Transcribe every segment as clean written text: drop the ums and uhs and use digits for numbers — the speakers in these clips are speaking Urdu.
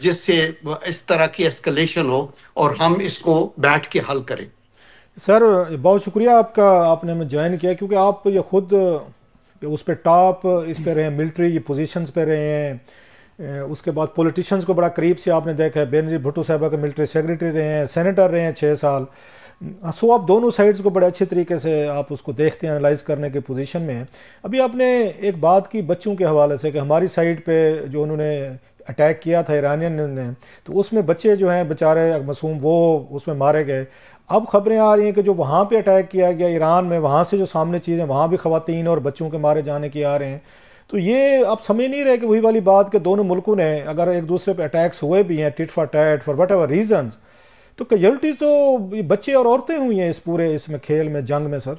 جس سے اس طرح کی اسکلیشن ہو اور ہم اس کو بیٹھ کے حل کریں. سر بہت شکریہ آپ کا، آپ نے ہمیں جوائن کیا، کیونکہ آپ یہ خود اس پہ ٹاپ اس پہ رہے ہیں، ملٹری پوزیشنز پہ رہے ہیں، اس کے بعد پولیٹیشنز کو بڑا قریب سے آپ نے دیکھا ہے، بینظیر بھٹو صاحبہ کے ملٹری سیکریٹری رہے ہیں، سینیٹر رہے ہیں 6 سال. سو آپ دونوں سائڈز کو بڑے اچھے طریقے سے آپ اس کو دیکھتے ہیں، انالائز کرنے کے پوزیشن میں ہیں. ابھی آپ نے ایک بات کی بچوں کے حوالے سے کہ ہماری سائڈ پہ جو انہوں نے اٹیک کیا تھا ایرانین نے، تو اس میں بچے جو ہیں بیچارے معصوم وہ اس میں مارے گئے. اب خبریں آ رہی ہیں کہ جو وہاں پہ اٹیک کیا گیا ایران میں، وہاں سے جو سامنے چیزیں وہاں بھی خواتین اور بچوں کے مارے جانے کی آ رہے ہیں. تو یہ آپ سمجھ نہیں رہے کہ وہی والی بات کہ دونوں ملکوں نے اگر ایک دوسرے پہ اٹیکس ہوئے بھی ہیں tit for tat for whatever reasons, تو کیجولٹیز تو بچے اور عورتیں ہوئی ہیں اس پورے اس میں کھیل میں، جنگ میں سر.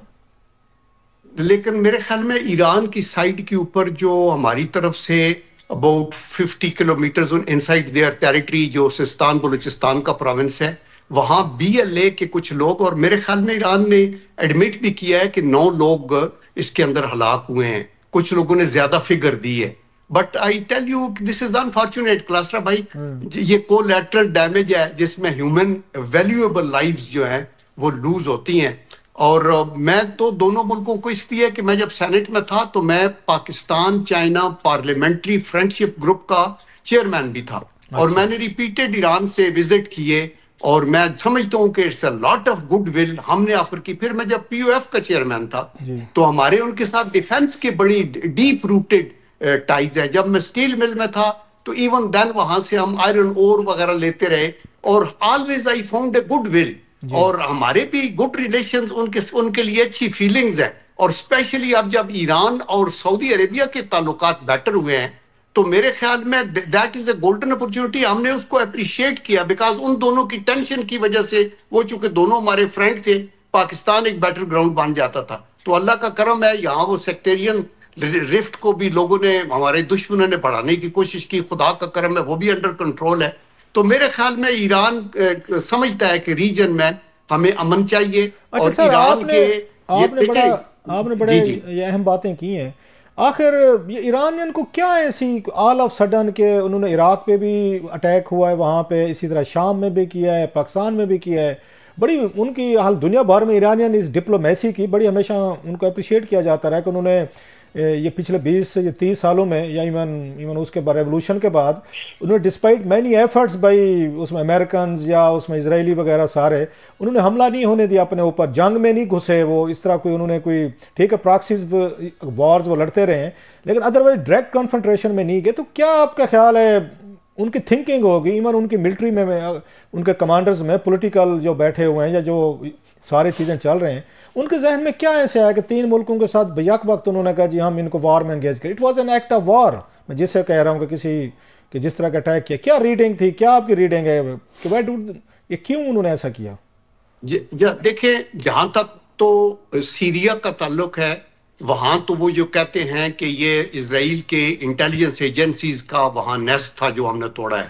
لیکن میرے خیال میں ایران کی سائڈ کے اوپر جو ہماری طرف سے about 50 kilometres inside their territory, جو سستان بلوچستان کا پروونس ہے، وہاں BLA کے کچھ لوگ، اور میرے خیال میں ایران نے ایڈمٹ بھی کیا ہے کہ 9 لوگ اس کے اندر ہلاک ہوئے ہیں. کچھ لوگوں نے زیادہ فگر دی ہے. But I tell you this is unfortunate Klasra بھائی، یہ کولیٹرل ڈیمیج ہے جس میں ہیومن ویلیویبل لائفز جو ہیں وہ لوز ہوتی ہیں. اور میں تو دونوں ملکوں کو اس لیے کہ میں جب سینٹ میں تھا تو میں Pakistan China parliamentary friendship group کا چیئرمین بھی تھا، اور میں نے ریپیٹڈ ایران سے وزٹ کیے، اور میں سمجھتا ہوں کہ it's a lot of goodwill ہم نے آفر کی. پھر میں جب POF کا چیئرمین تھا تو ہمارے ان کے ساتھ ڈیفنس کے بڑی ڈیپ روٹڈ ٹائز ہیں. جب میں اسٹیل مل میں تھا تو ایون دین وہاں سے ہم آئرن اور وغیرہ لیتے رہے، اور always I found a good will, اور ہمارے بھی گڈ ریلیشنز ان کے لیے اچھی فیلنگز ہیں. اور اسپیشلی اب جب ایران اور سعودی عربیہ کے تعلقات بیٹر ہوئے ہیں تو میرے خیال میں that is a golden opportunity. ہم نے اس کو اپریشیٹ کیا بیکاز ان دونوں کی ٹینشن کی وجہ سے، وہ چونکہ دونوں ہمارے فرینڈ تھے، پاکستان ایک بیٹر گراؤنڈ بن جاتا تھا. تو اللہ کا کرم ہے یہاں وہ سیکٹیرین رفٹ کو بھی لوگوں نے، ہمارے دشمنوں نے بڑھانے کی کوشش کی، خدا کا کرم ہے وہ بھی انڈر کنٹرول ہے. تو میرے خیال میں ایران سمجھتا ہے کہ ریجن میں ہمیں امن چاہیے. اور ایران کے آپ نے بڑے یہ اہم باتیں کی ہیں. آخر یہ ایرانین کو کیا ایسی آل آف سڈن کہ انہوں نے عراق پہ بھی اٹیک ہوا ہے، وہاں پہ اسی طرح شام میں بھی کیا ہے، پاکستان میں بھی کیا ہے. بڑی ان کی حال دنیا بھر میں ایرانین اس ڈپلومیسی کی بڑی ہمیشہ ان کو اپریشیٹ کیا جاتا رہا کہ انہوں نے یہ پچھلے 20 سے 30 سالوں میں یا ایون اس کے بعد ریولوشن کے بعد انہوں نے ڈسپائٹ مینی ایفرٹس بائی اس میں امریکنز یا اس میں اسرائیلی وغیرہ سارے، انہوں نے حملہ نہیں ہونے دیا اپنے اوپر، جنگ میں نہیں گھسے وہ اس طرح کوئی، انہوں نے کوئی ٹھیک ہے پراکسیز وارز وہ لڑتے رہے ہیں لیکن ادروائز ڈائریکٹ کنفرنٹریشن میں نہیں گئے. تو کیا آپ کا خیال ہے ان کی تھنکنگ ہوگی ایون ان کی ملٹری میں ان کے کمانڈرز میں پولیٹیکل جو بیٹھے ہوئے ہیں یا جو ساری چیزیں چل رہے ہیں، ان کے ذہن میں کیا ایسے آیا کہ 3 ملکوں کے ساتھ بیک وقت انہوں نے کہا جی ہم ان کو وار میں انگیج کریں؟ It was an act of war. میں جس سے کہہ رہا ہوں کہ کسی کہ جس طرح کا اٹیک کیا، کیا ریڈنگ تھی، کیا آپ کی ریڈنگ ہے کہ یہ کیوں انہوں نے ایسا کیا؟ دیکھیں جہاں تک تو سیریا کا تعلق ہے، وہاں تو وہ جو کہتے ہیں کہ یہ اسرائیل کے انٹیلیجنس ایجنسیز کا وہاں نیست تھا جو ہم نے توڑا ہے.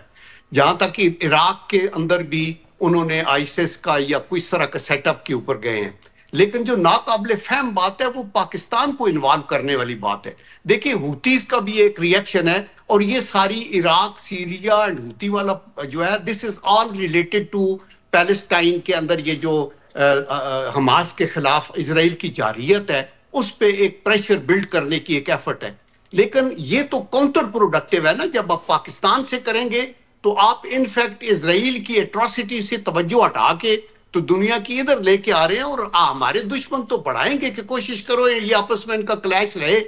جہاں تک کہ عراق کے اندر بھی انہوں نے آئیسس کا یا کوئی طرح کا سیٹ اپ کے اوپر گئے ہیں. لیکن جو ناقابل فہم بات ہے وہ پاکستان کو انوالو کرنے والی بات ہے. دیکھیں ہوتیز کا بھی ایک ریئیکشن ہے، اور یہ ساری عراق سیریا ہوتی والا جو ہے دس از آل ریلیٹڈ ٹو پیلسٹائن کے اندر یہ جو حماس کے خلاف اسرائیل کی جارحیت ہے، اس پہ ایک پریشر بلڈ کرنے کی ایک ایفرٹ ہے. لیکن یہ تو کاؤنٹر پروڈکٹیو ہے نا. جب آپ پاکستان سے کریں گے تو آپ انفیکٹ اسرائیل کی ایٹراسٹی سے توجہ ہٹا کے تو دنیا کی ادھر لے کے آ رہے ہیں، اور ہمارے دشمن تو بڑھائیں گے کہ کوشش کرو یہ آپس میں ان کا کلیش رہے.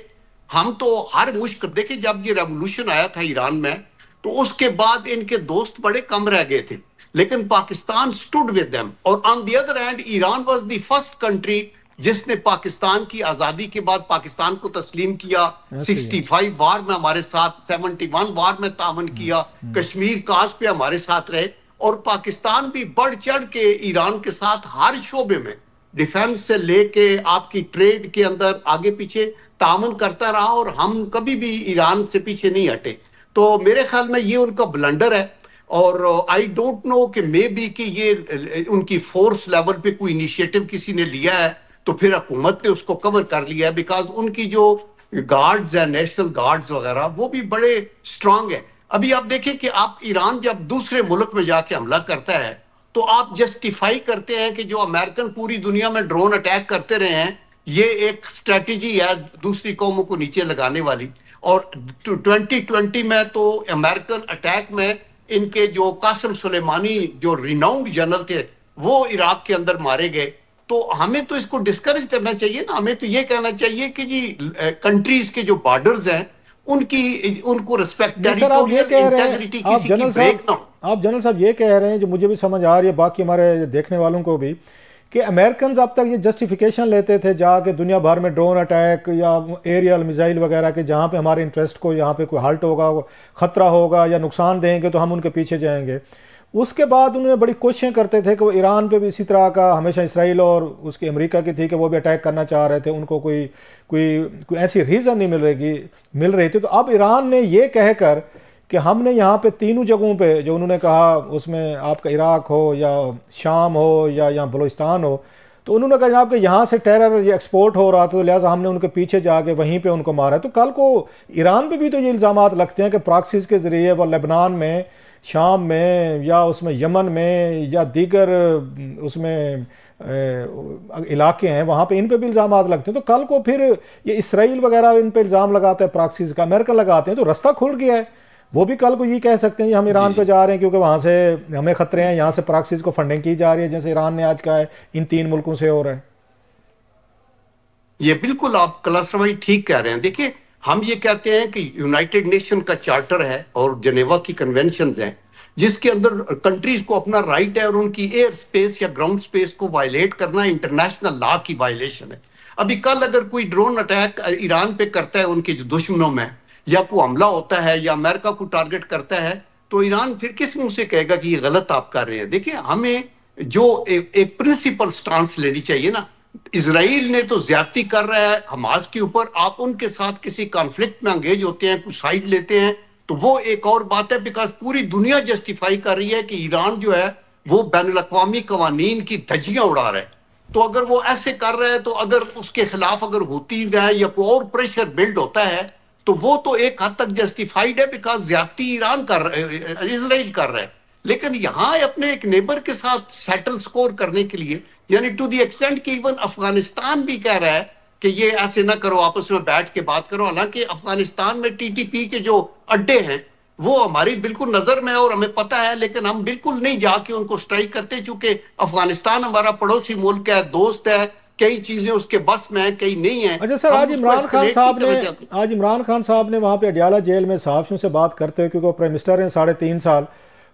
ہم تو ہر مشکل دیکھیں، جب یہ ریولوشن آیا تھا ایران میں تو اس کے بعد ان کے دوست بڑے کم رہ گئے تھے، لیکن پاکستان سٹوڈ ود them. اور on the other hand Iran was the first country جس نے پاکستان کی آزادی کے بعد پاکستان کو تسلیم کیا. 65 وار میں ہمارے ساتھ، 71 وار میں تعاون کیا، کشمیر کاز پہ ہمارے ساتھ رہے. اور پاکستان بھی بڑھ چڑھ کے ایران کے ساتھ ہر شعبے میں، ڈیفنس سے لے کے آپ کی ٹریڈ کے اندر آگے پیچھے تعاون کرتا رہا، اور ہم کبھی بھی ایران سے پیچھے نہیں ہٹے. تو میرے خیال میں یہ ان کا بلنڈر ہے. اور آئی ڈونٹ نو کہ مے بی کہ یہ ان کی فورس لیول پہ کوئی انیشیٹو کسی نے لیا ہے تو پھر حکومت نے اس کو کور کر لیا ہے، بیکاز ان کی جو گارڈز ہیں نیشنل گارڈز وغیرہ وہ بھی بڑے اسٹرانگ ہیں. ابھی آپ دیکھیں کہ آپ ایران جب دوسرے ملک میں جا کے حملہ کرتا ہے تو آپ جسٹیفائی کرتے ہیں کہ جو امریکن پوری دنیا میں ڈرون اٹیک کرتے رہے ہیں یہ ایک اسٹریٹجی ہے دوسری قوموں کو نیچے لگانے والی. اور 2020 میں تو امریکن اٹیک میں ان کے جو قاسم سلیمانی جو ریناؤنڈ جنرل تھے وہ عراق کے اندر مارے گئے. تو ہمیں تو اس کو ڈسکریج کرنا چاہیے نا. ہمیں تو یہ کہنا چاہیے کہ جی کنٹریز کے جو بارڈرز ہیں ان کو ریسپیکٹ ٹیریٹوریل انٹیگریٹی کسی کی بریک نہ ہو. آپ جنرل صاحب یہ کہہ رہے ہیں جو مجھے بھی سمجھ آ رہی ہے باقی ہمارے دیکھنے والوں کو بھی کہ امریکنز اب تک یہ جسٹیفیکیشن لیتے تھے جا کے دنیا بھر میں ڈرون اٹیک یا ایریل میزائل وغیرہ کے جہاں پہ ہمارے انٹرسٹ کو یہاں پہ کوئی ہالٹ ہوگا خطرہ ہوگا یا نقصان دیں گے تو ہم ان کے پیچھے جائیں گے. اس کے بعد انہوں نے بڑی کوششیں کرتے تھے کہ وہ ایران پہ بھی اسی طرح کا ہمیشہ اسرائیل اور اس کی امریکہ کی تھی کہ وہ بھی اٹیک کرنا چاہ رہے تھے. ان کو کوئی ایسی ریزن نہیں مل رہی تھی. تو اب ایران نے یہ کہہ کر کہ ہم نے یہاں پہ تینوں جگہوں پہ جو انہوں نے کہا اس میں آپ کا عراق ہو یا شام ہو یا یہاں بلوچستان ہو تو انہوں نے کہا جناب کہ یہاں سے ٹیرر یہ ایکسپورٹ ہو رہا تھا لہٰذا ہم نے ان کے پیچھے جا کے وہیں پہ ان کو مارا. تو کل کو ایران پہ بھی تو یہ الزامات لگتے ہیں کہ پراکسیز کے ذریعے وہ لبنان میں شام میں یا اس میں یمن میں یا دیگر اس میں علاقے ہیں وہاں پہ ان پہ بھی الزامات لگتے ہیں. تو کل کو پھر یہ اسرائیل وغیرہ ان پہ الزام لگاتا ہے پراکسیز کا امریکہ لگاتے ہیں تو رستہ کھل گیا ہے. وہ بھی کل کو یہ کہہ سکتے ہیں ہم ایران پہ جا رہے ہیں کیونکہ وہاں سے ہمیں خطرے ہیں یہاں سے پراکسیز کو فنڈنگ کی جا رہی ہے جیسے ایران نے آج کہا ہے ان 3 ملکوں سے ہو رہا ہے. یہ بالکل آپ کلاسٹر بھائی ٹھیک کہہ رہے ہیں. دیکھیے ہم یہ کہتے ہیں کہ یونائٹڈ نیشن کا چارٹر ہے اور جنیوا کی کنونشنز ہیں جس کے اندر کنٹریز کو اپنا رائٹ ہے اور ان کی ایئر سپیس یا گراؤنڈ سپیس کو وائلیٹ کرنا انٹرنیشنل لا کی وائلیشن ہے. ابھی کل اگر کوئی ڈرون اٹیک ایران پہ کرتا ہے ان کے جو دشمنوں میں یا کوئی حملہ ہوتا ہے یا امریکہ کو ٹارگٹ کرتا ہے تو ایران پھر کس منہ سے کہے گا کہ یہ غلط آپ کر رہے ہیں. دیکھیں ہمیں جو ایک پرنسپل سٹانس لینی چاہیے نا. اسرائیل نے تو زیادتی کر رہا ہے حماس کے اوپر, آپ ان کے ساتھ کسی کانفلکٹ میں انگیج ہوتے ہیں کچھ سائڈ لیتے ہیں تو وہ ایک اور بات ہے بیکاز پوری دنیا جسٹیفائی کر رہی ہے کہ ایران جو ہے وہ بین الاقوامی قوانین کی دھجیاں اڑا رہا ہے. تو اگر وہ ایسے کر رہا ہے تو اگر اس کے خلاف اگر ہوتی ہے یا کوئی اور پریشر بلڈ ہوتا ہے تو وہ تو ایک حد تک جسٹیفائیڈ ہے بیکاز زیادتی ایران اسرائیل کر رہا ہے. لیکن یہاں اپنے ایک نیبر کے ساتھ سیٹل سکور کرنے کے لیے یعنی ٹو دی ایکسٹینٹ کہ ایون افغانستان بھی کہہ رہا ہے کہ یہ ایسے نہ کرو آپس میں بیٹھ کے بات کرو. حالانکہ افغانستان میں ٹی ٹی پی کے جو اڈے ہیں وہ ہماری بالکل نظر میں اور ہمیں پتہ ہے لیکن ہم بالکل نہیں جا کے ان کو سٹرائک کرتے چونکہ افغانستان ہمارا پڑوسی ملک ہے, دوست ہے, کئی چیزیں اس کے بس میں ہیں کئی نہیں ہیں. اچھا سر آج عمران خان صاحب نے وہاں پہ اڈیالہ جیل میں صحافیوں سے بات کرتے ہوئے کیونکہ وہ پرائم منسٹر ہیں 3.5 سال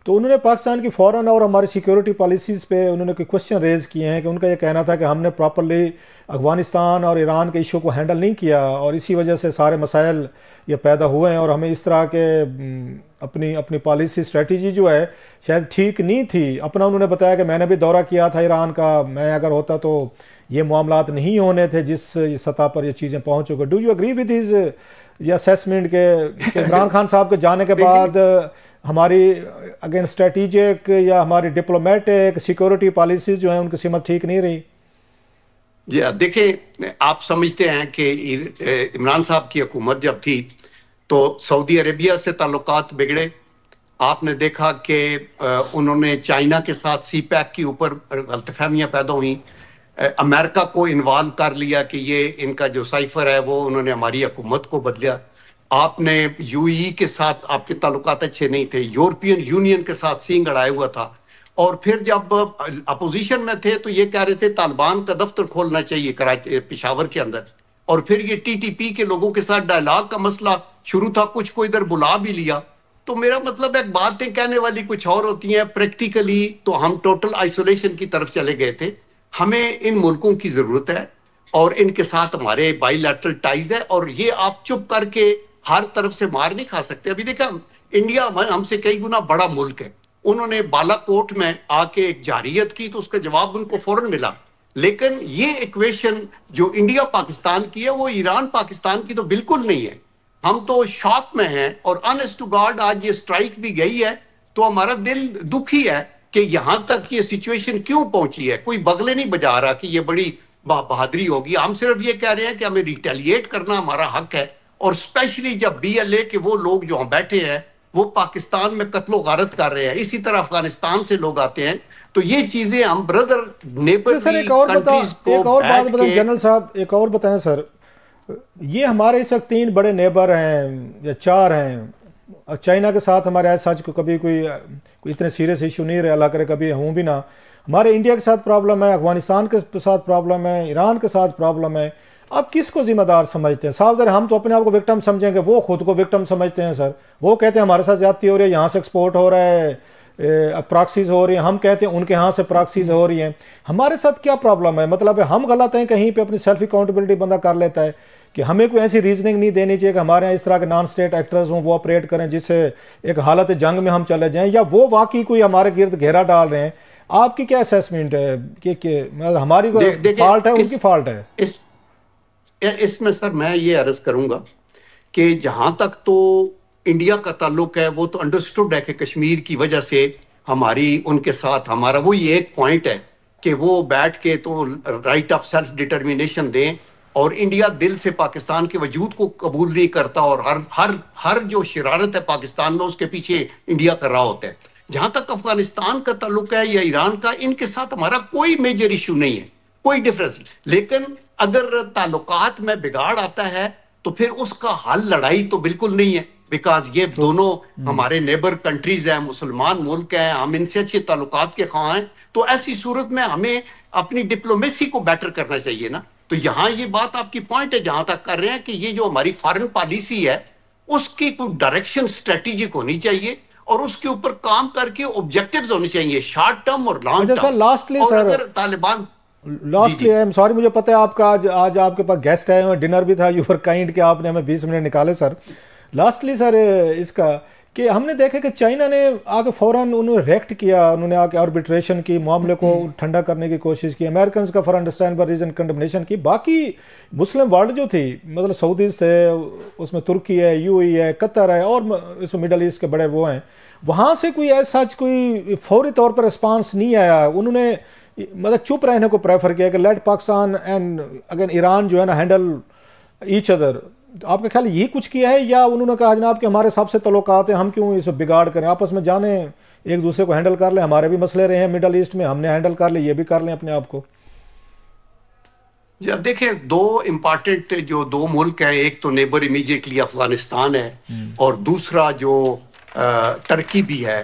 تو انہوں نے پاکستان کی فورن اور ہماری سیکیورٹی پالیسیز پہ انہوں نے کوئی کوشچن ریز کیے ہیں کہ ان کا یہ کہنا تھا کہ ہم نے پراپرلی افغانستان اور ایران کے ایشو کو ہینڈل نہیں کیا اور اسی وجہ سے سارے مسائل یہ پیدا ہوئے ہیں اور ہمیں اس طرح کے اپنی پالیسی اسٹریٹجی جو ہے شاید ٹھیک نہیں تھی. اپنا انہوں نے بتایا کہ میں نے بھی دورہ کیا تھا ایران کا, میں اگر ہوتا تو یہ معاملات نہیں ہونے تھے جس سطح پر یہ چیزیں پہنچ چکے. Do you agree with his یہ اسیسمنٹ کہ عمران خان صاحب کے جانے کے بعد ہماری اگین اسٹریٹجک یا ہماری ڈپلومیٹک سیکورٹی پالیسیز جو ہیں ان کی سمت ٹھیک نہیں رہی؟ جی دیکھیں آپ سمجھتے ہیں کہ عمران صاحب کی حکومت جب تھی تو سعودی عربیہ سے تعلقات بگڑے. آپ نے دیکھا کہ انہوں نے چائنا کے ساتھ سی پیک کے اوپر غلط فہمیاں پیدا ہوئیں. امریکہ کو انوالو کر لیا کہ یہ ان کا جو سائفر ہے وہ انہوں نے ہماری حکومت کو بدلیا. آپ نے یو ای کے ساتھ آپ کے تعلقات اچھے نہیں تھے, یورپین یونین کے ساتھ سینگ اڑایا ہوا تھا. اور پھر جب اپوزیشن میں تھے تو یہ کہہ رہے تھے طالبان کا دفتر کھولنا چاہیے کراچی پشاور کے اندر. اور پھر یہ ٹی ٹی پی کے لوگوں کے ساتھ ڈائلاگ کا مسئلہ شروع تھا, کچھ کو ادھر بلا بھی لیا. تو میرا مطلب ہے باتیں کہنے والی کچھ اور ہوتی ہیں, پریکٹیکلی تو ہم ٹوٹل آئسولیشن کی طرف چلے گئے تھے. ہمیں ان ملکوں کی ضرورت ہے اور ان کے ساتھ ہمارے بائی لیٹرل ٹائز ہے اور یہ آپ چپ کر کے ہر طرف سے مار نہیں کھا سکتے. ابھی دیکھا انڈیا ہم سے کئی گنا بڑا ملک ہے, انہوں نے بالا کوٹ میں آ کے ایک جارحیت کی تو اس کا جواب ان کو فوراً ملا. لیکن یہ ایکویشن جو انڈیا پاکستان کی ہے وہ ایران پاکستان کی تو بالکل نہیں ہے. ہم تو شاک میں ہیں اور آنیسٹ ٹو گاڈ آج یہ سٹرائک بھی گئی ہے تو ہمارا دل دکھی ہے کہ یہاں تک یہ سچویشن کیوں پہنچی ہے. کوئی بغلے نہیں بجا رہا کہ یہ بڑی بہادری ہوگی. ہم صرف یہ کہہ رہے ہیں کہ ہمیں ریٹیلیٹ کرنا ہمارا حق ہے اور اسپیشلی جب بی ایل اے کے وہ لوگ جو ہم بیٹھے ہیں وہ پاکستان میں قتل و غارت کر رہے ہیں. اسی طرح افغانستان سے لوگ آتے ہیں. تو یہ چیزیں ہم بردر نیبر کنٹریز کو ایک اور بات بتائیں جنرل صاحب، ایک اور بتائیں سر، یہ ہمارے اس وقت 3 بڑے نیبر ہیں یا 4 ہیں. چائنا کے ساتھ ہمارے ایسا سچ کبھی کوئی اتنے سیریس ایشو نہیں رہے، اللہ کرے کبھی ہوں بھی نہ. ہمارے انڈیا کے ساتھ پرابلم ہے، افغانستان کے ساتھ پرابلم ہے، ایران کے ساتھ پرابلم ہے. آپ کس کو ذمہ دار سمجھتے ہیں؟ صاحب ہم تو اپنے آپ کو وکٹم سمجھیں گے، وہ خود کو وکٹم سمجھتے ہیں سر. وہ کہتے ہیں ہمارے ساتھ زیادتی ہو رہی ہے، یہاں سے ایکسپورٹ ہو رہا ہے، پراکسیز ہو رہی ہیں. ہم کہتے ہیں ان کے ہاں سے پراکسیز ہو رہی ہیں. ہمارے ساتھ کیا پرابلم ہے؟ مطلب ہم غلط ہیں کہیں پہ اپنی سیلف اکاؤنٹیبلٹی بندہ کر لیتا ہے کہ ہمیں کوئی ایسی ریزننگ نہیں دینی چاہیے کہ ہمارے یہاں اس طرح کے نان اسٹیٹ ایکٹرز ہوں، وہ آپریٹ کریں جس سے ایک حالت جنگ میں ہم چلے جائیں، یا وہ واقعی کوئی ہمارے گرد گھیرا ڈال رہے ہیں. آپ کی کیا اسیسمنٹ ہے کہ ہماری فالٹ ہے ان کی فالٹ ہے؟ اس میں سر میں یہ عرض کروں گا کہ جہاں تک تو انڈیا کا تعلق ہے وہ تو انڈرسٹوڈ ہے کہ کشمیر کی وجہ سے ہماری ان کے ساتھ ہمارا وہی ایک پوائنٹ ہے کہ وہ بیٹھ کے تو رائٹ آف سیلف ڈٹرمینیشن دیں، اور انڈیا دل سے پاکستان کے وجود کو قبول نہیں کرتا، اور ہر جو شرارت ہے پاکستان میں اس کے پیچھے انڈیا کر رہا ہوتا ہے. جہاں تک افغانستان کا تعلق ہے یا ایران کا، ان کے ساتھ ہمارا کوئی میجر ایشو نہیں ہے، کوئی ڈفرنس. لیکن اگر تعلقات میں بگاڑ آتا ہے تو پھر اس کا حل لڑائی تو بالکل نہیں ہے، بیکاز یہ دونوں ہمارے نیبر کنٹریز ہیں، مسلمان ملک ہیں، ہم ان سے اچھے تعلقات کے خواہاں ہیں. تو ایسی صورت میں ہمیں اپنی ڈپلومیسی کو بیٹر کرنا چاہیے نا. تو یہاں یہ بات آپ کی پوائنٹ ہے جہاں تک کر رہے ہیں کہ یہ جو ہماری فارن پالیسی ہے اس کی کوئی ڈائریکشن اسٹریٹجک ہونی چاہیے، اور اس کے اوپر کام کر کے آبجیکٹیوز ہونے چاہیے، شارٹ ٹرم اور لانگ ٹرم. اور اگر طالبان لاسٹلی سوری مجھے پتہ ہے آپ کا آج آپ کے پاس گیسٹ آئے ہوئے، ڈنر بھی تھا، یو فار کائنڈ کہ آپ نے ہمیں 20 منٹ نکالے سر. لاسٹلی سر اس کا کہ ہم نے دیکھا کہ چائنا نے آگے فوراً انہوں نے ریکٹ کیا، انہوں نے آگے آربیٹریشن کی، معاملے کو ٹھنڈا کرنے کی کوشش کی، امریکنز کا for understand by reason condemnation کی. باقی مسلم ورلڈ جو تھی، مطلب سعودیز تھے، اس میں ترکی ہے، یو اے ہے، قطر ہے، اور اس میں مڈل ایسٹ کے بڑے وہ ہیں، وہاں سے کوئی ایسا کوئی فوری طور پر رسپانس نہیں آیا. انہوں نے مطلب چپ رہنے کو پریفر کیا کہ let Pakistan and again Iran جو ہے نا ہینڈل ایچ ادر. آپ کا خیال یہی کچھ کیا ہے، یا انہوں نے کہا جناب کہ ہمارے سب سے تعلقات ہیں، ہم کیوں اس بگاڑ کریں، آپس میں جانیں، ایک دوسرے کو ہینڈل کر لیں، ہمارے بھی مسئلے رہے ہیں مڈل ایسٹ میں، ہم نے ہینڈل کر لیں، یہ بھی کر لیں اپنے آپ کو. جی اب دیکھیں، 2 امپارٹنٹ جو 2 ملک ہیں، ایک تو نیبر امیجیٹلی افغانستان ہے، اور دوسرا جو ترکی بھی ہے،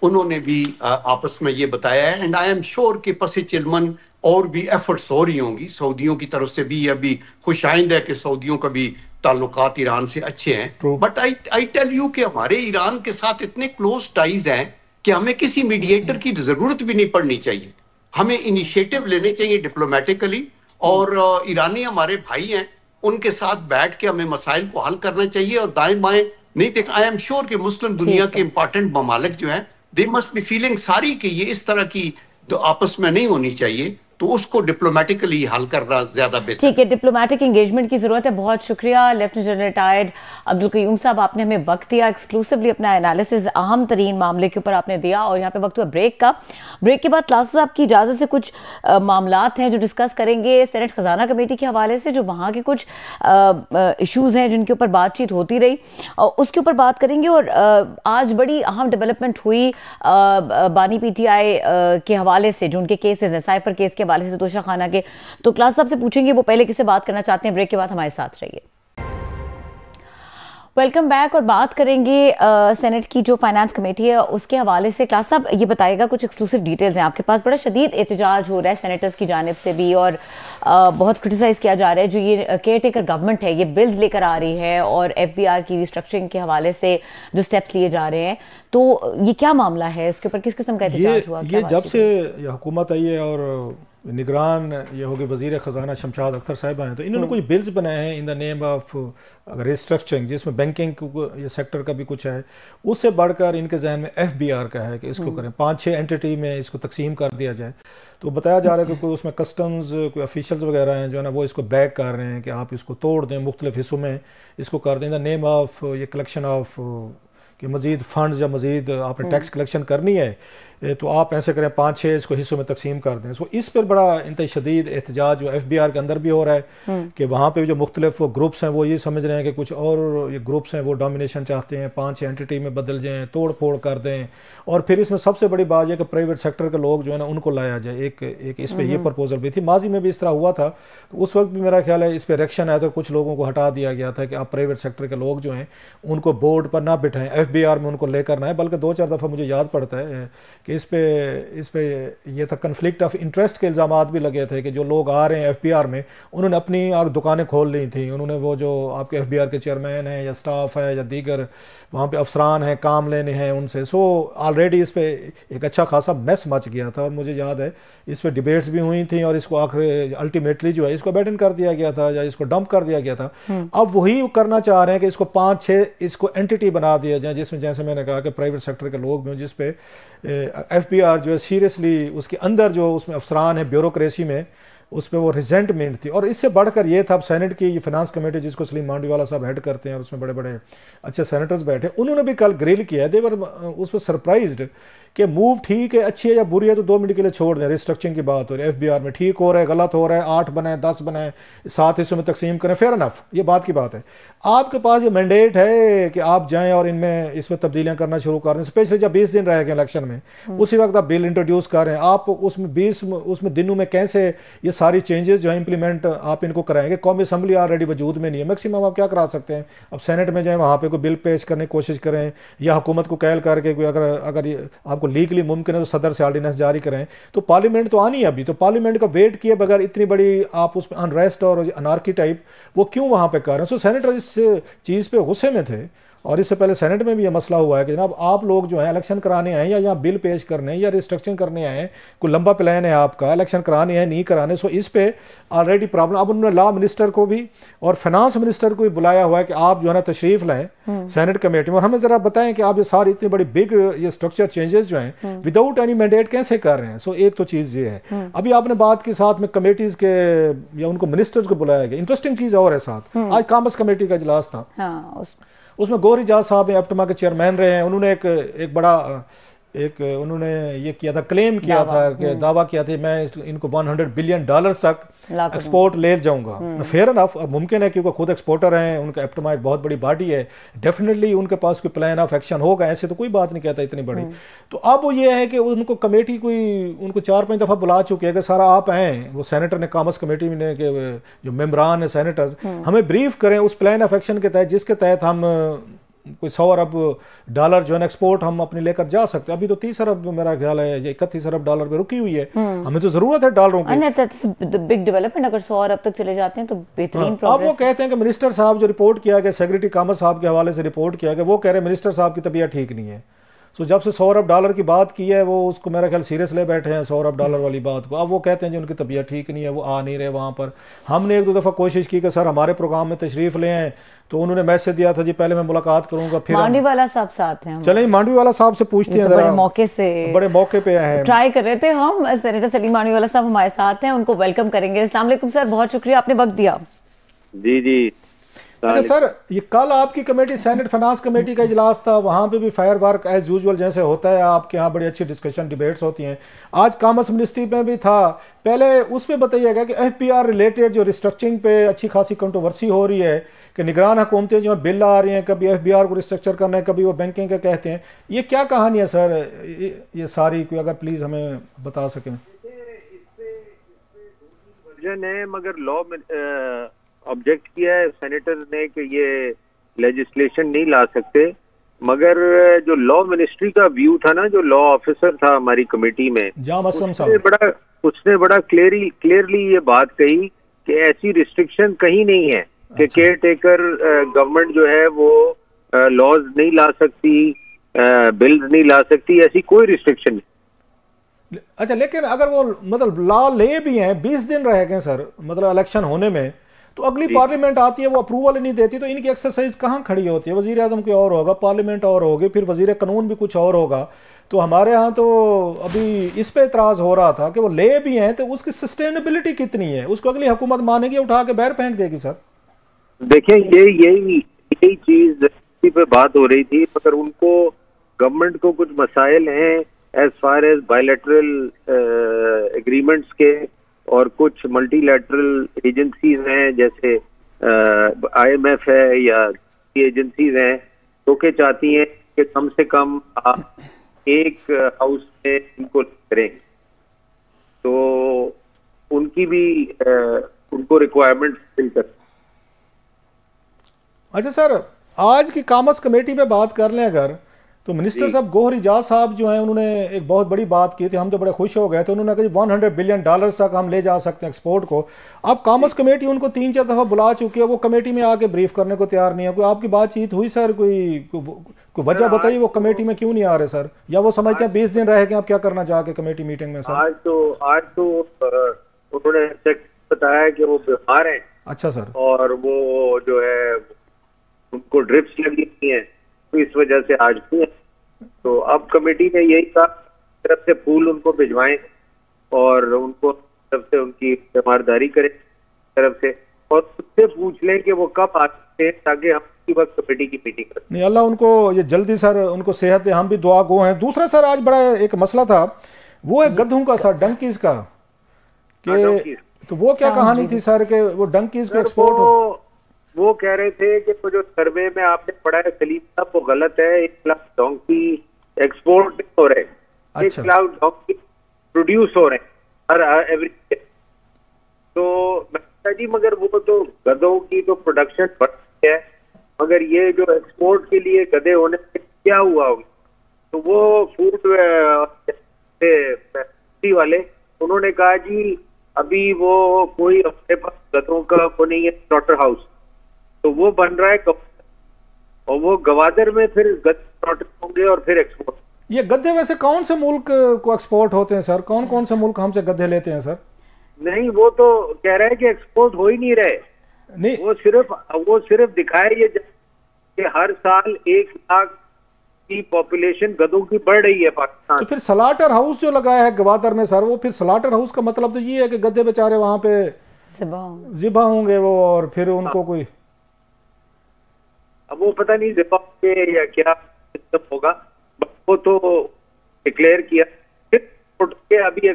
انہوں نے بھی آپس میں یہ بتایا ہے. اینڈ آئی ایم شیور کہ پس چلمن اور بھی ایفرٹس ہو رہی ہوں گی سعودیوں کی طرف سے بھی. ابھی خوش آئند ہے کہ سعودیوں کا بھی تعلقات ایران سے اچھے ہیں. بٹ آئی ٹیل یو کہ ہمارے ایران کے ساتھ اتنے کلوز ٹائز ہیں کہ ہمیں کسی میڈییٹر کی ضرورت بھی نہیں پڑنی چاہیے. ہمیں انیشیٹو لینے چاہیے ڈپلومیٹیکلی، اور ایرانی ہمارے بھائی ہیں، ان کے ساتھ بیٹھ کے ہمیں مسائل کو حل کرنا چاہیے، اور دائیں بائیں نہیں دیکھ. آئی ایم شیور کہ مسلم دنیا کے امپارٹنٹ ممالک جو ہیں دے مسٹ بی فیلنگ ساری کہ یہ اس طرح کی تو آپس میں نہیں ہونی چاہیے، تو اس کو ڈپلومیٹکلی حل کرنا زیادہ بہتر. ٹھیک ہے، ڈپلومیٹک انگیجمنٹ کی ضرورت ہے. بہت شکریہ لیفٹیننٹ جنرل ریٹائرڈ عبدالقیوم صاحب، آپ نے ہمیں وقت دیا، ایکسکلوسیولی اپنا انالیسز اہم ترین معاملے کے اوپر آپ نے دیا. اور یہاں پہ وقت ہوا بریک کا. بریک کے بعد کلاسز آپ کی اجازت سے کچھ معاملات ہیں جو ڈسکس کریں گے سینٹ خزانہ کمیٹی کے حوالے سے، جو وہاں کے کچھ ایشوز ہیں جن کے اوپر بات چیت ہوتی رہی، اس کے اوپر بات کریں گے. اور آج بڑی اہم ڈیولپمنٹ ہوئی بانی پی ٹی آئی کے حوالے سے، جو ان کے کیسز ہیں، سائفر کیس کے حوالے سے، توشہ خانہ کے. تو کلاس صاحب سے پوچھیں گے وہ پہلے کس سے بات کرنا چاہتے ہیں. بریک کے بعد ہمارے ساتھ رہیے. Welcome back. اور بات کریں گے سینٹ کی جو فائنانس کمیٹی ہے اس کے حوالے سے. کلاس صاحب یہ بتائے گا، کچھ ایکسکلوسیو ڈیٹیلز ہیں آپ کے پاس. بڑا شدید احتجاج ہو رہا ہے سینیٹرز کی جانب سے بھی، اور بہت کرٹیسائز کیا جا رہا ہے جو یہ کیئر ٹیکر گورنمنٹ ہے، یہ بلز لے کر آ رہی ہے، اور ایف بی آر کی ریسٹرکچرنگ کے حوالے سے جو سٹیپس لیے جا رہے ہیں. تو یہ کیا معاملہ ہے، اس کے اوپر کس قسم کا احتجاج ہوا؟ یہ جب سے یہ حکومت آئی ہے اور نگران یہ ہوگی وزیر خزانہ شمشاد اختر صاحب ہیں، تو انہوں نے کچھ بلز بنائے ہیں ان دا نیم آف ریسٹرکچرنگ، جس میں بینکنگ یہ سیکٹر کا بھی کچھ ہے. اس سے بڑھ کر ان کے ذہن میں ایف بی آر کا ہے کہ اس کو کریں، 5-6 اینٹی میں اس کو تقسیم کر دیا جائے. تو بتایا جا رہا ہے کہ کوئی اس میں کسٹمز کوئی آفیشلز وغیرہ ہیں جو ہے نا وہ اس کو بیک کر رہے ہیں کہ آپ اس کو توڑ دیں، مختلف حصوں میں اس کو کر دیں. دا نیم آف یہ کلیکشن آف کہ مزید فنڈز یا مزید آپ نے ٹیکس کلیکشن کرنی ہے. تو آپ ایسے کریں 5-6 اس کو حصوں میں تقسیم کر دیں. اس پر بڑا انتہائی شدید احتجاج جو FBR کے اندر بھی ہو رہا ہے کہ وہاں پہ جو مختلف گروپس ہیں وہ یہ سمجھ رہے ہیں کہ کچھ اور یہ گروپس ہیں وہ ڈومینیشن چاہتے ہیں, 5-6 اینٹی میں بدل جائیں, توڑ پھوڑ کر دیں. اور پھر اس میں سب سے بڑی بات یہ کہ پرائیویٹ سیکٹر کے لوگ جو ہے نا ان کو لایا جائے. ایک اس پہ یہ پرپوزل بھی تھی, ماضی میں بھی اس طرح ہوا تھا, تو اس وقت بھی میرا خیال ہے اس پہ ریکشن آیا تو کچھ لوگوں کو ہٹا دیا گیا تھا کہ آپ پرائیویٹ سیکٹر کے لوگ جو ہیں ان کو بورڈ پر نہ بٹھائیں, FBR میں ان کو لے کر نہ ہے. بلکہ 2-4 دفعہ مجھے یاد پڑتا ہے کہ اس پہ یہ تھا کنفلکٹ آف انٹرسٹ کے الزامات بھی لگے تھے کہ جو لوگ آ رہے ہیں FBR میں انہوں نے اپنی دکانیں کھول لی تھیں, انہوں نے وہ جو آپ کے FBR کے چیئرمین ہیں یا سٹاف ہے یا دیگر وہاں پہ افسران ہیں کام لینے ہیں ان سے. سو آلریڈی اس پہ ایک اچھا خاصا میس مچ گیا تھا, اور مجھے یاد ہے اس پہ ڈیبیٹس بھی ہوئی تھیں, اور اس کو آخر الٹیمیٹلی جو ہے اس کو ابیڈن کر دیا گیا تھا یا اس کو ڈمپ کر دیا گیا تھا. اب وہی کرنا چاہ رہے ہیں کہ اس کو 5-6 اس کو اینٹی بنا دیا جائے, جس میں جیسے میں نے کہا کہ پرائیویٹ سیکٹر کے لوگ بھی ہوں, جس پہ FBR جو ہے سیریسلی اس کے اندر جو اس میں افسران ہیں بیوروکریسی میں اس پہ وہ ریزنٹمنٹ تھی. اور اس سے بڑھ کر یہ تھا, اب سینٹ کی یہ فائنانس کمیٹی جس کو سلیم مانڈی والا صاحب ہیڈ کرتے ہیں اور اس میں بڑے بڑے اچھے سینیٹرز بیٹھے, انہوں نے بھی کل گریل کیا, دے ور اس پہ سرپرائزڈ کہ موو ٹھیک ہے, اچھی ہے یا بری ہے تو 2 منٹ کے لیے چھوڑ دیں, ریسٹرکچرنگ کی بات ہو رہی ہے FBR میں, ٹھیک ہو رہا ہے غلط ہو رہا ہے, 8 بنائیں 10 بنائیں 7 حصوں میں تقسیم کریں, فیئر انف, یہ بات کی بات ہے. آپ کے پاس یہ مینڈیٹ ہے کہ آپ جائیں اور ان میں اس میں تبدیلیاں کرنا شروع کر دیں, اسپیشلی جب 20 دن رہ گئے الیکشن میں, اسی وقت آپ بل انٹروڈیوس کر رہے ہیں, آپ اس میں دنوں میں کیسے یہ ساری چینجز جو ہیں امپلیمنٹ آپ ان کو کرائیں گے. قومی اسمبلی آلریڈی وجود میں نہیں ہے, میکسیمم آپ کیا کرا سکتے ہیں, اب سینٹ میں جائیں وہاں پہ کوئی بل پیش کرنے کی کوشش کریں یا حکومت کو کہل کر کے کوئی اگر آپ کو لیگلی ممکن ہے تو صدر سے آرڈیننس جاری کریں. تو پارلیمنٹ تو آنی ہے ابھی, تو پارلیمنٹ کا ویٹ کیے بغیر اتنی بڑی آپ اس میں انریسٹ اور انارکی ٹائپ وہ کیوں وہاں پہ کر رہے ہیں. سو سینیٹر اس چیز پہ غصے میں تھے, اور اس سے پہلے سینٹ میں بھی یہ مسئلہ ہوا ہے کہ جناب آپ لوگ جو ہیں الیکشن کرانے آئے یا یہاں بل پیش کرنے یا ریسٹرکشن کرنے آئے, کوئی لمبا پلان ہے آپ کا, الیکشن کرانے ہیں نہیں کرانے. سو اس پہ آلریڈی پرابلم. اب انہوں نے لا منسٹر کو بھی اور فائنانس منسٹر کو بھی بلایا ہوا ہے کہ آپ جو ہے نا تشریف لائیں سینٹ کمیٹی میں, اور ہمیں ذرا بتائیں کہ آپ یہ ساری اتنی بڑی بگ یہ اسٹرکچر چینجز جو ہیں وداؤٹ اینی مینڈیٹ کیسے کر رہے ہیں. سو ایک تو چیز یہ ہے. ابھی آپ نے بات کی ساتھ میں کمیٹیز کے یا ان کو منسٹرز کو بلایا گیا, انٹرسٹنگ چیز اور ہے ساتھ, آج کامرس کمیٹی کا اجلاس تھا, اس میں گور اجاز صاحب ایپٹما کے چیئرمین رہے ہیں, انہوں نے ایک بڑا انہوں نے یہ کیا تھا, کلیم کیا تھا کہ دعویٰ کیا تھا میں ان کو $100 بلین تک ایکسپورٹ لے جاؤں گا. فیئر انف, ممکن ہے کیونکہ خود ایکسپورٹر ہیں, ان کا ایپٹما ایک بہت بڑی باڈی ہے, ڈیفینیٹلی ان کے پاس کوئی پلان آف ایکشن ہوگا, ایسے تو کوئی بات نہیں کہتا اتنی بڑی. تو اب وہ یہ ہے کہ ان کو کمیٹی ان کو 4-5 دفعہ بلا چکے ہیں کہ سارا آپ ہیں, وہ سینیٹر نے کامرس کمیٹی میں کہ جو ممبران ہیں سینیٹرز ہمیں بریف کریں اس پلان آف ایکشن کے تحت, جس کے تحت ہم کوئی $100 ارب جو ہے ایکسپورٹ ہم اپنے لے کر جا سکتے. ابھی تو 30 ارب میرا خیال ہے یا 31 ارب ڈالر پہ رکی ہوئی ہے, ہمیں تو ضرورت ہے ڈالروں کی. بگ ڈیولپمنٹ, اگر 100 ارب تک چلے جاتے ہیں تو بہترین پروگریس. اب وہ کہتے ہیں کہ منسٹر صاحب جو رپورٹ کیا گیا, سیکریٹری کامرس صاحب کے حوالے سے رپورٹ کیا گیا, وہ کہہ رہے ہیں منسٹر صاحب کی طبیعت ٹھیک نہیں ہے. سو جب سے $100 ارب کی بات کی ہے وہ اس کو میرا خیال سیریس لے بیٹھے ہیں $100 ارب والی بات کو. اب وہ کہتے ہیں جی ان کی طبیعت ٹھیک نہیں ہے, وہ آ نہیں رہے وہاں پر. ہم نے 1-2 دفعہ کوشش کی کہ سر ہمارے پروگرام میں تشریف لے آئیں, تو انہوں نے میسج دیا تھا جی پہلے میں ملاقات کروں گا, پھر مانڈی والا صاحب ساتھ ہیں, چلیں مانڈی والا صاحب سے پوچھتے ہیں, بڑے موقع پہ آئے ہیں, ٹرائی کر رہے تھے ہم. سینیٹر سلیم مانڈی والا صاحب ہمارے ساتھ ہیں, ان کو ویلکم کریں گے. السلام علیکم سر, بہت شکریہ آپ نے وقت دیا. جی سر, یہ کل آپ کی کمیٹی سینٹ فائنانس کمیٹی کا اجلاس تھا, وہاں پہ بھی فائر ورک ایز یوزول جیسے ہوتا ہے, آپ کے یہاں بڑی اچھی ڈسکشن ڈیبیٹس ہوتی ہیں. آج کامرس منسٹری میں بھی تھا, پہلے اس میں بتائیے گا کہ FBR ریلیٹڈ جو ریسٹرکچرنگ پہ اچھی خاصی کنٹروورسی ہو رہی ہے کہ نگران حکومتیں جو بل آ رہی ہیں, کبھی FBR کو ریسٹرکچر کرنا ہے, کبھی وہ بینکنگ کا کہتے ہیں, یہ کیا کہانی ہے سر یہ ساری, کوئی اگر پلیز ہمیں بتا سکیں. ہے مگر لا آبجیکٹ کیا ہے سینیٹر نے کہ یہ لیجسلیشن نہیں لا سکتے, مگر جو لا منسٹری کا ویو تھا نا, جو لا آفیسر تھا ہماری کمیٹی میں, اس نے بڑا کلیئرلی یہ بات کہی کہ ایسی ریسٹرکشن کہیں نہیں ہے کہ کیئر ٹیکر گورنمنٹ جو ہے وہ لاز نہیں لا سکتی, بلز نہیں لا سکتی, ایسی کوئی ریسٹرکشن نہیں. اچھا, لیکن اگر وہ مطلب لا لے بھی ہیں, 20 دن رہ گئے سر مطلب الیکشن ہونے میں, تو اگلی پارلیمنٹ آتی ہے وہ اپروول نہیں دیتی, تو ان کی ایکسرسائز کہاں کھڑی ہوتی ہے. وزیر اعظم کوئی اور ہوگا, پارلیمنٹ اور ہوگی, پھر وزیر قانون بھی کچھ اور ہوگا. تو ہمارے ہاں تو ابھی اس پہ اعتراض ہو رہا تھا کہ وہ لے بھی ہیں تو اس کی سسٹینیبلٹی کتنی ہے, اس کو اگلی حکومت مانے گی, اٹھا کے باہر پھینک دے گی. سر دیکھیں یہی چیز پہ بات ہو رہی تھی, مگر ان کو گورنمنٹ کو کچھ مسائل ہیں as far as bilateral agreements کے اور کچھ ملٹی لیٹرل ایجنسیز ہیں جیسے آئی ایم ایف ہے یا ایجنسیز ہیں تو کہ چاہتی ہیں کہ کم سے کم آپ ایک ہاؤس میں ان کو کریں، تو ان کی بھی ان کو ریکوائرمنٹ فل کر. اچھا سر، آج کی کامرس کمیٹی پہ بات کر لیں اگر، تو منسٹر صاحب گوہر ایجاز صاحب جو ہیں انہوں نے ایک بہت بڑی بات کی تھی، ہم تو بڑے خوش ہو گئے تھے. انہوں نے کہا $100 بلین تک ہم لے جا سکتے ہیں ایکسپورٹ کو. اب کامرس کمیٹی ان کو 3-4 دفعہ بلا چکی ہے، وہ کمیٹی میں آ کے بریف کرنے کو تیار نہیں ہے. کوئی آپ کی بات چیت ہوئی سر؟ کوئی وجہ بتائیے وہ کمیٹی میں کیوں نہیں آ رہے سر؟ یا وہ سمجھتے ہیں 20 دن رہ گئے آپ کیا کرنا چاہ کے کمیٹی میٹنگ میں سر؟ آج تو انہوں نے بتایا کہ وہ بیمار ہیں. اچھا سر. اور وہ جو ہے ان کو ڈرپس لگی ہوئی ہیں تو اس وجہ سے آج بھی ہیں. تو اب کمیٹی نے یہی کہا طرف سے پھول ان کو بھجوائیں اور ان کو طرف سے ان کی بیمارداری کریں طرف سے، اور اس سے پوچھ لیں کہ وہ کب آتے ہیں تاکہ ہم اسی وقت کمیٹی کی میٹنگ کریں. نہیں، اللہ ان کو یہ جلدی سر ان کو صحت دے، ہم بھی دعا گو ہیں. دوسرا سر آج بڑا ایک مسئلہ تھا وہ ہے گدھوں کا سر، ڈنکیز کا، کہ تو وہ کیا کہانی تھی سر کہ وہ ڈنکیز کو ایکسپورٹ وہ کہہ رہے تھے کہ وہ جو سروے میں آپ نے پڑھا ہے سلیم صاحب وہ غلط ہے. 1 لاکھ ڈونکی ایکسپورٹ نہیں ہو رہے، 1 لاکھ ڈونکی پروڈیوس ہو رہے ہیں ہر ایوری ایئر. تو میں کہا جی مگر وہ تو گدھوں کی تو پروڈکشن بڑھ ہے، مگر یہ جو ایکسپورٹ کے لیے گدھے ہونے سے کیا ہوا ہوگا؟ تو وہ فوڈ والے انہوں نے کہا جی ابھی وہ کوئی اپنے پاس گدھوں کا وہ نہیں ہے سلاٹر ہاؤس، تو وہ بن رہا ہے اور وہ گوادر میں پھر گدھے سلاٹر ہوں گے اور پھر ایکسپورٹ. یہ گدھے ویسے کون سے ملک کو ایکسپورٹ ہوتے ہیں سر؟ کون سے ملک ہم سے گدھے لیتے ہیں سر؟ نہیں وہ تو کہہ رہے ہیں کہ ایکسپورٹ ہو ہی نہیں رہے. نہیں، وہ صرف دکھائے یہ کہ ہر سال 1 لاکھ کی پاپولیشن گدھوں کی بڑھ رہی ہے پاکستان. تو پھر سلاٹر ہاؤس جو لگایا ہے گوادر میں سر، وہ پھر سلاٹر ہاؤس کا مطلب تو یہ ہے کہ گدھے بیچارے وہاں پہ ذبح ہوں گے وہ، اور پھر ان کو کوئی اب وہ پتہ نہیں ذبح ہوں گے یا کیا سسٹم ہوگا، وہ تو ڈکلیئر کیا. ابھی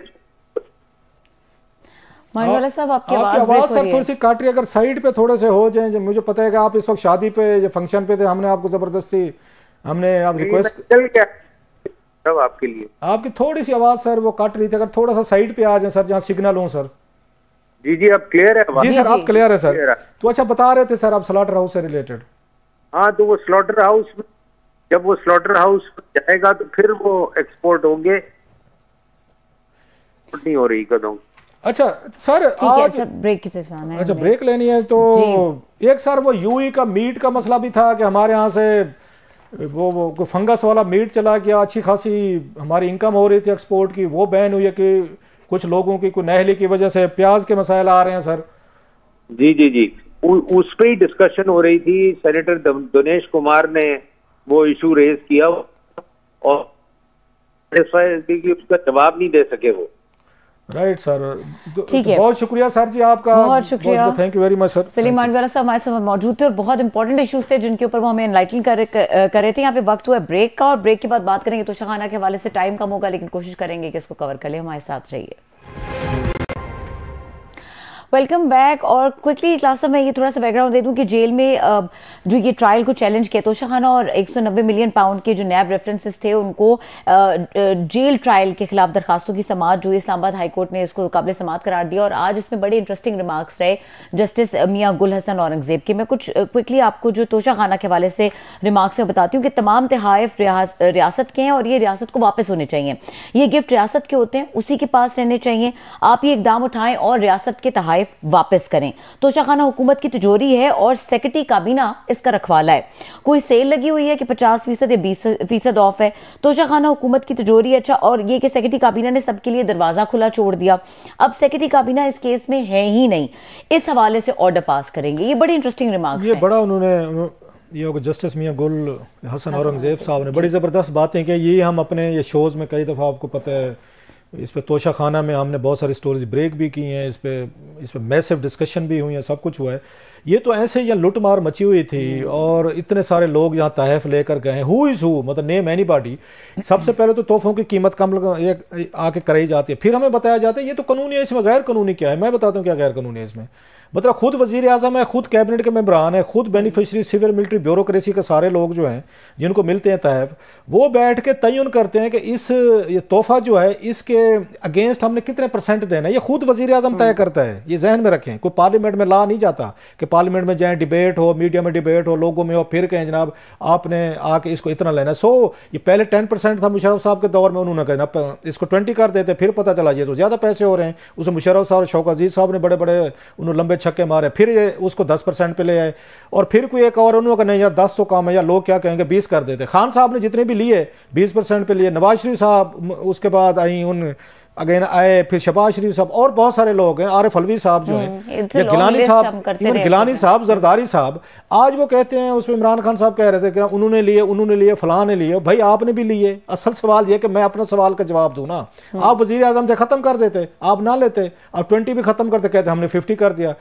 مانیوالا صاحب آپ کی آواز سر تھوڑی سی کاٹ رہی ہے، اگر سائڈ پہ تھوڑے سے ہو جائیں. مجھے پتا ہے کہ آپ اس وقت شادی پہ یا فنکشن پہ تھے، ہم نے آپ کو زبردستی ہم نے آپ ریکویسٹ آپ کے لیے. آپ کی تھوڑی سی آواز سر وہ کٹ رہی تھی، اگر تھوڑا سا سائڈ پہ آ جائیں سر جہاں سگنل ہوں سر. جی اب کلیئر ہے؟ جی سر آپ کلیئر ہے سر. تو اچھا بتا رہے تھے سر آپ سلاٹر ہاؤس سے ریلیٹڈ. ہاں تو وہ سلاٹر ہاؤس میں جب وہ سلاٹر ہاؤس جائے گا تو پھر وہ ایکسپورٹ ہوں گے، نہیں ہو رہی گدھوں. اچھا سر بریک لینی ہے تو ایک سر وہ یو ای کا میٹ کا مسئلہ بھی تھا کہ ہمارے ہاں سے وہ فنگس والا میٹ چلا گیا، اچھی خاصی ہماری انکم ہو رہی تھی ایکسپورٹ کی، وہ بین ہوئی ہے کہ کچھ لوگوں کی کوئی نہلی کی وجہ سے پیاز کے مسائل آ رہے ہیں سر. جی اس پہ ہی ڈسکشن ہو رہی تھی. سینیٹر دنیش کمار نے وہ ایشو ریز کیا اور اس کا جواب نہیں دے سکے وہ. رائٹ سر، بہت شکریہ سر جی آپ کا، بہت شکریہ، تھینک یو ویری مچ سر. سلیم مانیوالا صاحب ہمارے ساتھ موجود تھے اور بہت امپورٹنٹ ایشوز تھے جن کے اوپر وہ ہمیں انلائٹن کر رہے تھے. یہاں پہ وقت ہوا ہے بریک کا، اور بریک کے بعد بات کریں گے تو شہانہ کے حوالے سے ٹائم کم ہوگا لیکن کوشش کریں گے کہ اس کو کور کر لیں. ہمارے ساتھ رہیے. Welcome back. اور کوئکلی کلاس میں یہ تھوڑا سا بیک گراؤنڈ دے دوں کہ جیل میں جو یہ ٹرائل کو چیلنج کیا توشہ خانہ اور 190 ملین پاؤنڈ کے جو نیب ریفرنسز تھے ان کو جیل ٹرائل کے خلاف درخواستوں کی سماعت جو اسلام آباد ہائی کورٹ نے اس کو قابل سماعت قرار دیا. اور آج اس میں بڑے انٹرسٹنگ ریمارکس رہے جسٹس میاں گل حسن اورنگزیب کے. میں کچھ کوئکلی آپ کو جو توشہ خانہ کے حوالے سے ریمارکس میں بتاتی ہوں کہ تمام تحائف ریاست کے ہیں اور یہ ریاست کو واپس ہونے چاہیے. یہ گفٹ ریاست کے ہوتے ہیں، اسی کے پاس رہنے چاہیے. آپ یہ اقدام اٹھائیں اور ریاست کے تحائف واپس کریں. توشہ خانہ حکومت کی تجوری ہے اور سیکرٹری کابینہ اس کا رکھوالا ہے. کوئی سیل لگی ہوئی ہے کہ 50% یا 20% آف ہے. توشہ خانہ حکومت کی تجوری. اچھا، اور یہ کہ سیکرٹری کابینہ نے سب کے لیے دروازہ کھلا چھوڑ دیا. اب سیکرٹری کابینہ اس کیس میں ہے ہی نہیں، اس حوالے سے آرڈر پاس کریں گے. یہ بڑی انٹرسٹنگ ریمارکس یہ بڑا انہوں نے یہ جسٹس میاں گل حسن اورنگزیب صاحب نے بڑی زبردست باتیں کہ یہ ہم اپنے یہ شوز میں کئی دفعہ آپ کو پتہ ہے اس پہ توشہ خانہ میں ہم نے بہت ساری سٹوریز بریک بھی کی ہیں، اس پہ میسو ڈسکشن بھی ہوئی ہیں، سب کچھ ہوا ہے. یہ تو ایسے یا لٹ مار مچی ہوئی تھی اور اتنے سارے لوگ یہاں تحائف لے کر گئے ہیں. ہو از ہو مطلب نیم اینی باڈی. سب سے پہلے تو تحفوں کی قیمت کم آ کے کرائی جاتی ہے، پھر ہمیں بتایا جاتا ہے یہ تو قانونی ہے، اس میں غیر قانونی کیا ہے. میں بتاتا ہوں کیا غیر قانونی ہے اس میں. مطلب خود وزیر اعظم ہے، خود کیبنٹ کے ممبران ہیں، خود بینیفیشری سول ملٹری بیوروکریسی کے سارے لوگ جو ہیں جن کو ملتے ہیں تحائف، وہ بیٹھ کے تعین کرتے ہیں کہ یہ تحفہ جو ہے اس کے اگینسٹ ہم نے کتنے پرسنٹ دینا ہے. یہ خود وزیر اعظم طے کرتا ہے. یہ ذہن میں رکھیں، کوئی پارلیمنٹ میں لا نہیں جاتا کہ پارلیمنٹ میں جائیں ڈیبیٹ ہو، میڈیا میں ڈیبیٹ ہو، لوگوں میں ہو، پھر کہیں جناب آپ نے آ کے اس کو اتنا لینا. یہ پہلے 10% تھا مشرف صاحب کے دور میں، انہوں نے کہنا اس کو 20 کر دیتے، پھر پتہ چلا یہ تو زیادہ پیسے ہو رہے ہیں. اسے مشرف صاحب اور شوکت عزیز صاحب نے بڑے بڑے انہوں لمبے چھکے مارے، پھر اس کو 10% پہ لے آئے، اور پھر کوئی ایک اور انہوں نے کہا نہیں یار 10 تو کام ہے، یا لوگ کیا کہیں گے 20 کر دیتے. خان صاحب نے جتنے بھی لیے 20% پہ لیے. نواز شریف صاحب اس کے بعد آئی اگین آئے، پھر شہباز شریف صاحب اور بہت سارے لوگ ہیں، عارف علوی صاحب جو ہیں، گیلانی صاحب، گیلانی صاحب، زرداری صاحب. آج وہ کہتے ہیں، اس میں عمران خان صاحب کہہ رہے تھے کہ انہوں نے لیے فلاں نے لیے. بھائی آپ نے بھی لیے. اصل سوال یہ کہ میں اپنا سوال کا جواب دوں نا. آپ وزیر اعظم سے ختم کر دیتے، آپ نہ لیتے، آپ 20 بھی ختم کرتے، کہتے ہم نے 50 کر دیا.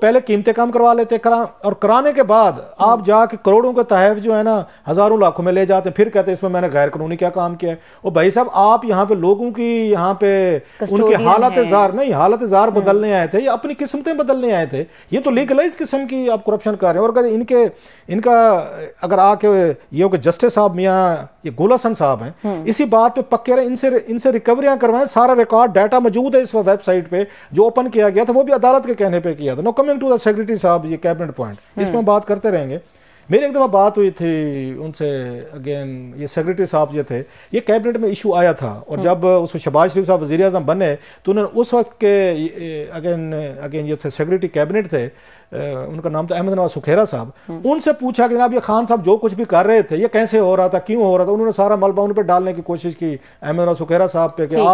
پہلے قیمتیں کم کروا لیتے، اور کرانے کے بعد آپ جا کے کروڑوں کے تحائف جو ہے نا ہزاروں لاکھوں میں لے جاتے، پھر کہتے اس میں میں نے غیر قانونی کیا کام کیا ہے. اور بھائی صاحب آپ یہاں پہ لوگوں کی یہاں پہ ان کے حالت زار نہیں، حالت زار بدلنے آئے تھے، یہ اپنی قسمتیں بدلنے آئے تھے. یہ تو لیگلائز قسم کی آپ کرپشن کر رہے ہیں. اور اگر ان کا اگر آ کے یہ ہو کہ جسٹس صاحب میاں یہ گول حسن صاحب ہیں اسی بات پہ پکے رہے، ان سے ریکوریاں کروائیں. سارا ریکارڈ ڈیٹا موجود ہے اس ویب سائٹ پہ جو اوپن کیا گیا تھا، وہ بھی عدالت کے کہنے پہ کیا تھا. نو کمنگ ٹو دا سیکرٹری صاحب، یہ کیبنٹ پوائنٹ اس میں بات کرتے رہیں گے. میری ایک دفعہ بات ہوئی تھی ان سے، اگین یہ سیکرٹری صاحب جو تھے، یہ کیبنٹ میں ایشو آیا تھا، اور جب اس میں شہباز شریف صاحب وزیر اعظم بنے تو انہوں نے اس وقت کے اگین یہ تھے سیکرٹری کیبنٹ تھے، ان کا نام تھا احمد نواز سکھیرا صاحب. ان سے پوچھا کہ جناب یہ خان صاحب جو کچھ بھی کر رہے تھے یہ کیسے ہو رہا تھا، کیوں ہو رہا تھا. انہوں نے سارا ملبہ ان پہ ڈالنے کی کوشش کی احمد نواز سکھیرا صاحب پہ کہ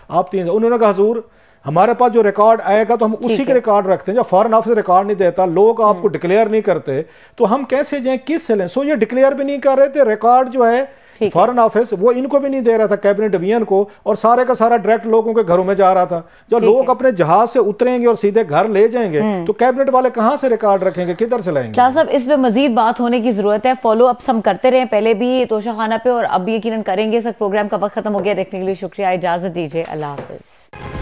آپ تین. انہوں نے کہا حضور ہمارے پاس جو ریکارڈ آئے گا تو ہم اسی کے ریکارڈ رکھتے ہیں. جب فارن آفس ریکارڈ نہیں دیتا، لوگ آپ کو ڈکلیئر نہیں کرتے، تو ہم کیسے جائیں، کس سے لیں. یہ ڈکلیئر بھی نہیں کر رہے تھے. ریکارڈ جو ہے فارن آفس وہ ان کو بھی نہیں دے رہا تھا، کیبنٹ ڈویژن کو، اور سارے کا سارا ڈائریکٹ لوگوں کے گھروں میں جا رہا تھا. جب لوگ اپنے جہاز سے اتریں گے اور سیدھے گھر لے جائیں گے تو کیبنٹ والے کہاں سے ریکارڈ رکھیں گے، کدھر سے لائیں گے. صاحب اس پہ مزید بات ہونے کی ضرورت ہے. فالو اپس ہم کرتے رہے پہلے بھی توشہ خانہ پہ، اور اب یقیناً کریں گے. اس پروگرام کا وقت ختم ہو گیا. دیکھنے کے لیے شکریہ، اجازت دیجیے، اللہ حافظ.